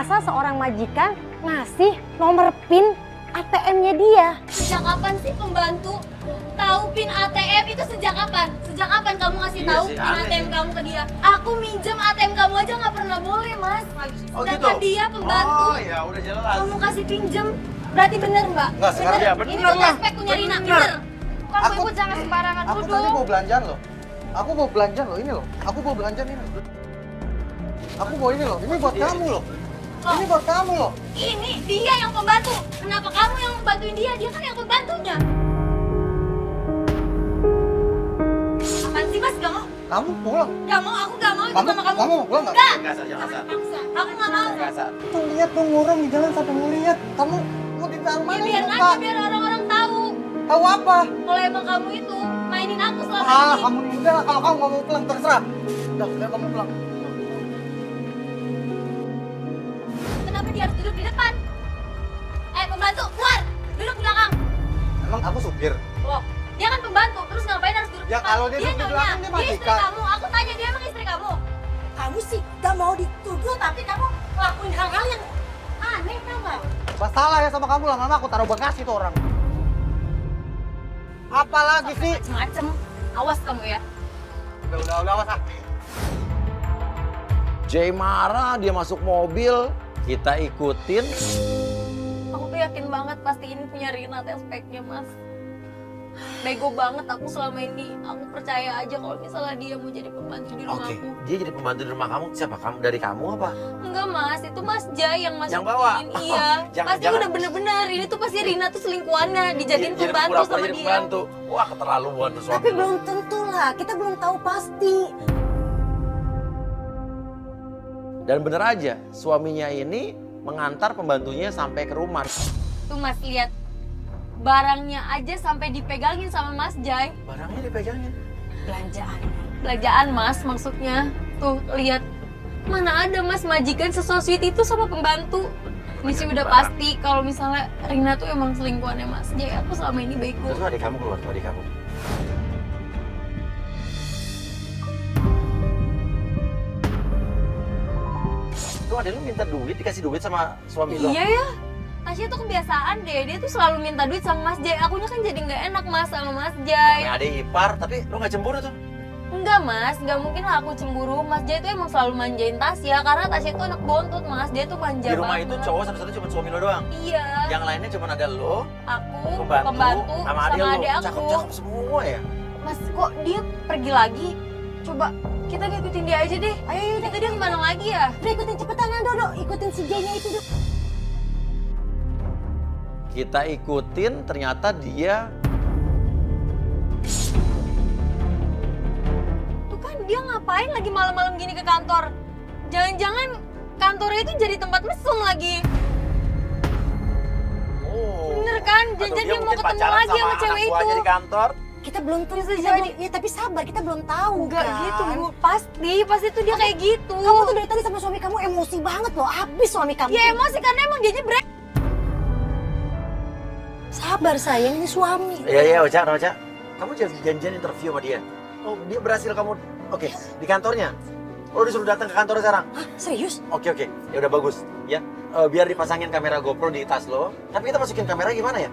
masa seorang majikan ngasih nomor PIN ATM-nya dia? Sejak kapan sih pembantu tahu PIN ATM itu sejak kapan? Sejak kapan kamu ngasih Iya tahu sih, PIN aneh ATM sih. kamu ke dia? Aku minjem ATM kamu aja nggak pernah boleh, Mas. Oh Sedangkan gitu? dia pembantu. Oh ya udah jelas. Kamu kasih pinjem, berarti bener Mbak? Nggak, sekarang ya, Ini bener tuh lah. aspek punya Rina, Bener. bener. Kamu ibu jangan sembarangan Aku duduk. tadi mau belanjaan loh. Aku mau belanjaan loh, ini loh. Aku mau belanjaan ini. Aku mau ini loh, ini buat kamu loh. Loh. Ini buat kamu loh. Ini dia yang pembantu. Kenapa kamu yang membantuin dia? Dia kan yang pembantunya. Apaan sih Mas? Gak mau? Kamu pulang. Gak mau, aku gak mau ikut sama kamu. Kamu mau pulang nggak? Gak. Kasar, jangan kasar. Aku gak mau. Kasar. Tuh lihat tuh orang di jalan sampai ngeliat. Kamu mau ditaruh Ya mana biar ini, aja, Pak? biar orang-orang tahu. Tahu apa? Kalau emang kamu itu mainin aku selama Ah, ini. kamu udah lah, kalau kamu nggak mau pulang terserah. Udah kamu pulang. Kenapa dia harus duduk di depan? Pembantu, keluar! Duduk di belakang. Emang aku supir. Loh, dia kan pembantu, terus ngapain harus duduk di Ya, depan? kalau dia duduk di nyonya, belakang, dia istri majikan. kamu. Aku tanya, dia emang istri kamu? Kamu sih gak mau dituduh tapi kamu ngelakuin hal-hal yang aneh tau gak? Masalah ya sama kamu lama-lama aku taruh bekas itu orang. Apalagi sih? Macem-macem. Awas kamu ya. Udah, awas ah. Jay marah, dia masuk mobil, kita ikutin. Aku tuh yakin banget pasti ini punya Rina speknya, Mas. Bego banget aku selama ini. Aku percaya aja kalau misalnya dia mau jadi pembantu di Oke, rumahku. dia jadi pembantu di rumah kamu. Siapa kamu? Dari kamu apa? Enggak Mas, itu Mas Jai yang masukin. Yang bawa? Iya. Jangan- Pasti jangan. udah bener-bener. Ini tuh pasti Rina tuh selingkuhannya. Dijadiin Jadi pembantu pura-pura sama jadi dia. pembantu. Wah, keterlaluan tuh suami Tapi lu. belum tentu lah, kita belum tahu pasti. Dan bener aja, suaminya ini mengantar pembantunya sampai ke rumah. Tuh Mas lihat. Barangnya aja sampai dipegangin sama Mas Jai. Barangnya dipegangin. Belanjaan. Belanjaan Mas maksudnya. Tuh lihat. Mana ada Mas majikan sesosweet itu sama pembantu. Ini sih udah pasti kalau misalnya Rina tuh emang selingkuhannya Mas Jai. Aku selama ini bego. Terus adik kamu keluar, adik kamu. Tuh ada lu minta duit, dikasih duit sama suami lo. Iya ya. Tasya tuh kebiasaan deh. Dia tuh selalu minta duit sama Mas Jai. Akunya kan jadi nggak enak Mas sama Mas Jai. Namanya adik ipar, tapi lu gak cemburu tuh. Enggak Mas, nggak mungkin lah aku cemburu. Mas Jai tuh emang selalu manjain Tasya karena Tasya tuh anak bontot Mas. Dia tuh manja Di rumah banget. itu cowok satu-satu cuma suami lo doang. Iya. Yang lainnya cuma ada lo, Aku, pembantu, sama adik lo. adik aku. Cakep-cakep semua ya. Mas, kok dia pergi lagi? Coba kita ngikutin dia aja deh. Ayo yaudah. Itu dia kemana lagi ya? Udah ikutin cepetan ya Dodo, ikutin si Jay-nya itu Dodo. Kita ikutin, ternyata dia Tuh kan dia ngapain lagi malam-malam gini ke kantor? Jangan-jangan kantornya itu jadi tempat mesum lagi. Bener kan? Aduh, Jangan-jangan dia mau mungkin ketemu pacaran lagi sama anak cewek itu. buahnya di kantor. Kita belum tahu, Bisa kita jadi. belum, ya tapi sabar, kita belum tahu Enggak kan. gitu, Bu. Pasti tuh dia kayak gitu. Kamu tuh dari tadi sama suami kamu emosi banget loh, habis suami kamu. Ya emosi karena emang dia break. Sabar sayang, ini suami. Iya, Ocha. Kamu janjian interview sama dia. Oh, dia berhasil kamu. Oke, di kantornya. Oh, disuruh datang ke kantor sekarang. Hah, serius? Oke. Ya udah bagus. Ya, biar dipasangin kamera GoPro di tas lo. Tapi kita masukin kamera gimana ya?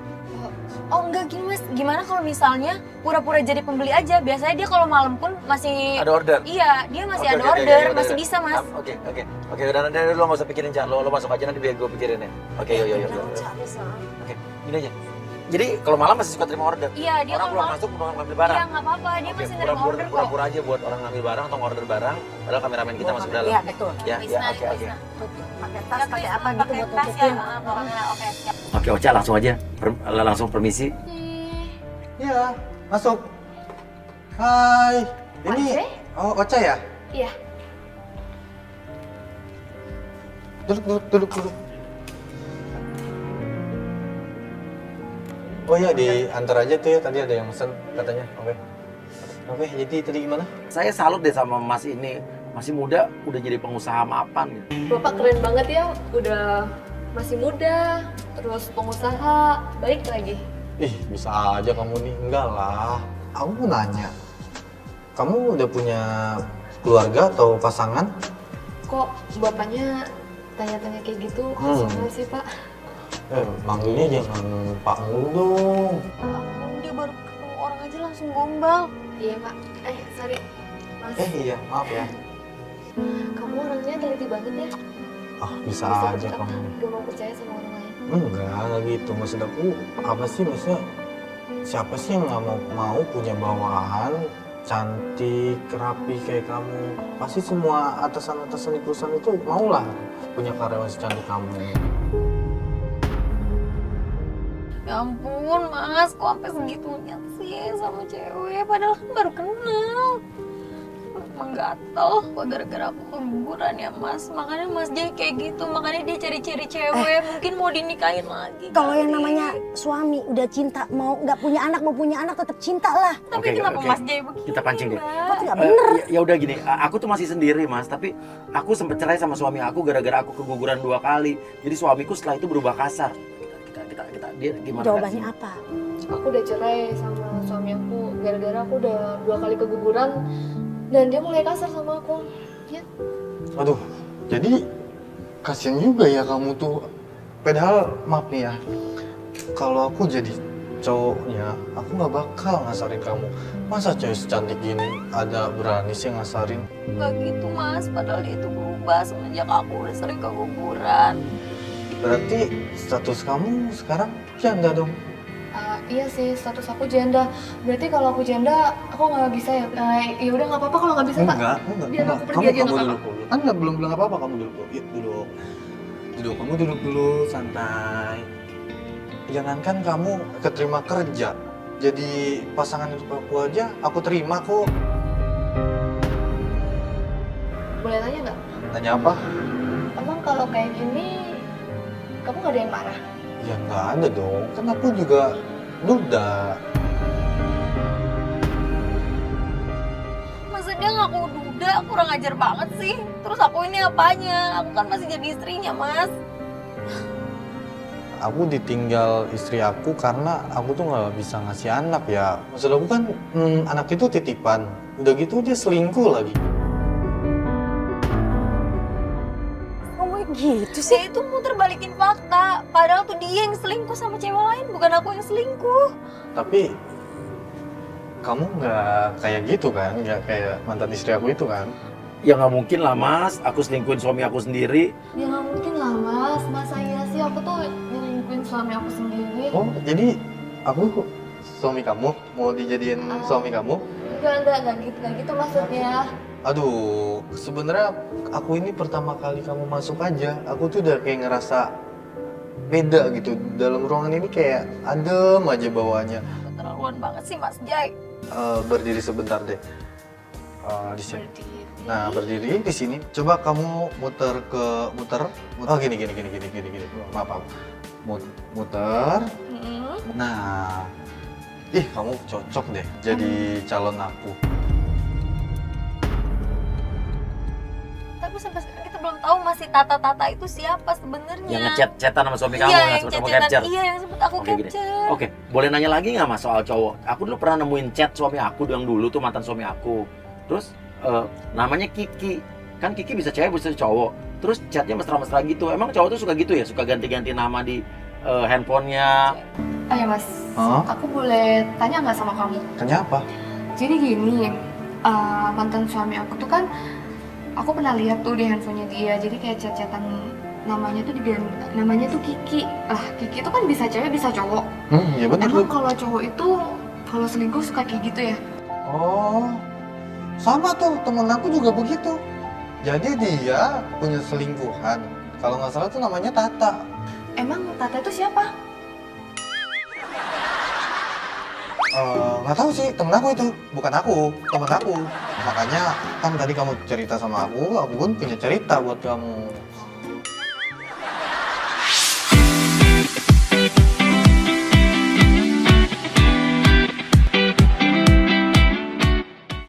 Oh enggak gini Mas, gimana kalau misalnya pura-pura jadi pembeli aja? Biasanya dia kalau malam pun masih Ada order. Iya, dia masih Oke, ada oke, order, oke, masih oke. bisa Mas. Oke, udah nanti lo nggak usah pikirin Cak. Lo masuk aja nanti biar gue pikirin ya. Oke, yuk. Oke, gini aja. Jadi kalau malam masih suka terima order. Iya, dia Orang kalau belum malam. masuk mau ngambil barang. Iya nggak apa-apa, dia Oke, masih nerima order kok. pura-pura aja buat orang ngambil barang atau order barang. Padahal kameramen kita masuk dalam. Iya betul. Ya, Bisa, oke. bisa. Pakai tas, pakai apa gitu buat tas tutupin. ya, bawa kamera, oke siap. Oke, Ocha langsung aja. Langsung permisi. Iya, masuk. Hai. Ini Andre? oh Ocha ya? Iya. Duduk. Oh iya, diantar aja tuh ya, tadi ada yang pesen katanya. Oke, jadi tadi gimana? Saya salut deh sama Mas ini. Masih muda, udah jadi pengusaha mapan gitu. Bapak keren banget ya, udah masih muda, terus pengusaha, baik lagi. Ih, bisa aja kamu nih. Enggak lah. Aku mau nanya. Kamu udah punya keluarga atau pasangan? Kok bapaknya tanya-tanya kayak gitu. Kasian sih Pak. Manggilnya jangan Pak mulu dong. Ampun, dia baru ketemu orang aja langsung gombal. Iya Pak. Sorry. Mas, Iya, maaf ya. kamu orangnya teliti banget ya. Bisa Bisa aja tetap kamu. gak mau percaya sama orang lain. Enggak gitu. Maksud aku, apa sih maksudnya? Siapa sih yang nggak mau punya bawahan cantik, rapi kayak kamu? Pasti semua atasan-atasan di perusahaan itu maulah punya karyawan secantik kamu. Ya ampun mas, kok sampai segitunya sih sama cewek? Padahal kan baru kenal. Emang gatel, kok gara-gara aku keguguran ya mas. Makanya mas Jay kayak gitu, makanya dia cari-cari cewek. Mungkin mau dinikahin lagi. Kalau yang kali. namanya suami udah cinta, mau nggak punya anak mau punya anak tetap cinta lah. Tapi Oke, kenapa oke. mas Jay begini? Kita pancing deh. Mbak? Berarti nggak bener. Ya udah gini, aku tuh masih sendiri mas, tapi aku sempet cerai sama suami aku gara-gara aku keguguran 2 kali. Jadi suamiku setelah itu berubah kasar. Dia gimana? Jawabannya apa? Aku udah cerai sama suami aku gara-gara aku udah 2 kali keguguran dan dia mulai kasar sama aku. Ya. Aduh, jadi kasian juga ya kamu tuh. Padahal maaf nih ya, kalau aku jadi cowoknya, aku nggak bakal ngasarin kamu. Masa cewek secantik gini ada berani sih ngasarin? Gak gitu mas, padahal dia itu berubah semenjak aku udah sering keguguran. Berarti status kamu sekarang janda dong? Iya sih, status aku janda. Berarti kalau aku janda, aku nggak bisa ya? Ya udah nggak apa-apa kalau nggak bisa Pak. Enggak. Biar aku pergi Kamu aja, nggak duduk apa-apa. dulu. Kan nggak belum bilang apa-apa, kamu duduk. Yuk, duduk. Kamu duduk dulu, santai. Jangankan kamu keterima kerja, jadi pasangan hidup aku aja, aku terima kok. Boleh tanya nggak? Tanya apa? Emang kalau kayak gini, kamu nggak ada yang marah? Ya nggak ada dong, kan aku juga duda. Masa dia ngaku duda, kurang ajar banget sih. Terus aku ini apanya? Aku kan masih jadi istrinya mas. Aku ditinggal istri aku karena aku tuh nggak bisa ngasih anak ya. Maksud aku kan anak itu titipan. Udah gitu dia selingkuh lagi. Kamu gitu Dia itu muter balikin fakta. Padahal tuh dia yang selingkuh sama cewek lain, bukan aku yang selingkuh. Tapi kamu nggak kayak gitu kan? Nggak kayak mantan istri aku itu kan? Ya nggak mungkin lah mas, aku selingkuhin suami aku sendiri. Ya nggak mungkin lah mas. Masa iya sih aku tuh nyelingkuhin suami aku sendiri? Oh, jadi aku suami kamu? Mau dijadiin suami kamu? Enggak gitu maksudnya. Aduh, sebenarnya aku ini pertama kali kamu masuk aja, aku tuh udah kayak ngerasa beda gitu. Dalam ruangan ini kayak adem aja bawaannya. Keterlaluan banget sih mas Jay. Berdiri sebentar deh. Di sini. Nah, berdiri di sini. Coba kamu muter. Oh, gini. Maaf. Muter. Nah. Ih, kamu cocok deh jadi calon aku. Tapi sampai sekarang kita belum tahu masih Tata itu siapa sebenarnya. Yang ngechat-chatan sama suami kamu, Iya, yang yang sempet kamu chat-chatan. capture. Iya, yang sempet aku Oke, gini. capture. Oke, boleh nanya lagi nggak mas soal cowok? Aku dulu pernah nemuin chat suami aku yang dulu tuh mantan suami aku. Terus namanya Kiki. Kan Kiki bisa cewek bisa cowok. Terus chatnya mesra-mesra gitu. Emang cowok tuh suka gitu ya? Suka ganti-ganti nama di handphonenya. Oh ya mas, Hah? aku boleh tanya nggak sama kamu? Tanya apa? Jadi gini, mantan suami aku tuh kan, aku pernah lihat tuh di handphonenya dia. Jadi kayak chat-chatan namanya tuh namanya tuh Kiki. Lah Kiki tuh kan bisa cewek bisa cowok. Ya bener. Emang kalau cowok itu kalau selingkuh suka kayak gitu ya? Oh, sama tuh temen aku juga begitu. Jadi dia punya selingkuhan. Kalau nggak salah tuh namanya Tata. Emang Tata itu siapa? Nggak tahu sih, temen aku itu, bukan aku, temen aku. Makanya kan tadi kamu cerita sama aku pun punya cerita buat kamu.